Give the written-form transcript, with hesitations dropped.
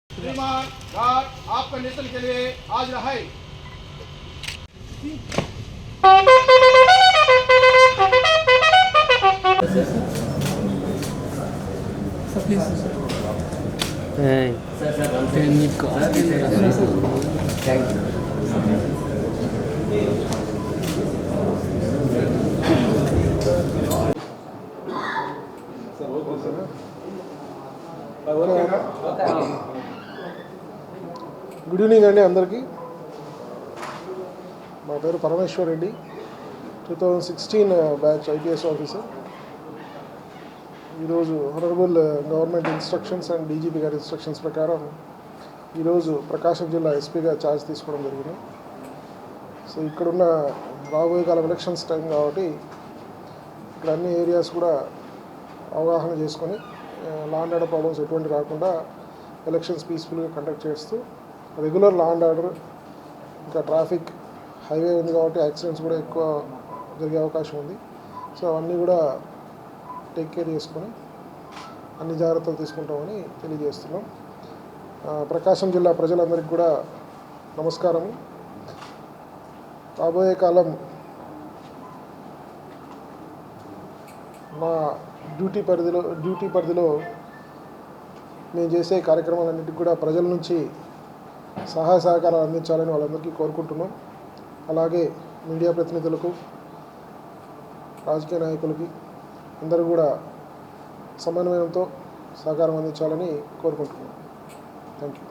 श्रीमान गार्ड आपका नेतृत्व के लिए हाजिर है। గుడ్ ఈవినింగ్ అండి అందరికీ. మా పేరు Parameshwar Reddy, 2016 batch IPS officer. ఈరోజు honourable government instructions and DGP గారి ఇన్స్ట్రక్షన్స్ ప్రకారం ఈరోజు ప్రకాశం జిల్లా ఎస్పీగా ఛార్జ్ తీసుకోవడం జరిగింది. సో ఇక్కడున్న రాబోయే కాలం ఎలక్షన్స్ టైం కాబట్టి ఇక్కడ అన్ని ఏరియాస్ కూడా అవగాహన చేసుకొని లా అండ్ ఆర్డర్ ప్రాబ్లమ్స్ ఎటువంటి రాకుండా ఎలక్షన్స్ పీస్ఫుల్గా కండక్ట్ చేస్తూ రెగ్యులర్ లా అండ్ ఆర్డర్, ఇంకా ట్రాఫిక్ హైవే ఉంది కాబట్టి యాక్సిడెంట్స్ కూడా ఎక్కువ జరిగే అవకాశం ఉంది. సో అవన్నీ కూడా టేక్ కేర్ చేసుకొని అన్ని జాగ్రత్తలు తీసుకుంటామని తెలియజేస్తున్నాం. ప్రకాశం జిల్లా ప్రజలందరికీ కూడా నమస్కారం. రాబోయే కాలం మా డ్యూటీ పరిధిలో మేము చేసే కార్యక్రమాలన్నింటికి కూడా ప్రజల నుంచి సహాయ సహకారాలు అందించాలని వాళ్ళందరికీ కోరుకుంటున్నాం. అలాగే మీడియా ప్రతినిధులకు, రాజకీయ నాయకులకి అందరూ కూడా సమన్వయంతో సహకారం అందించాలని కోరుకుంటున్నాం. Thank you.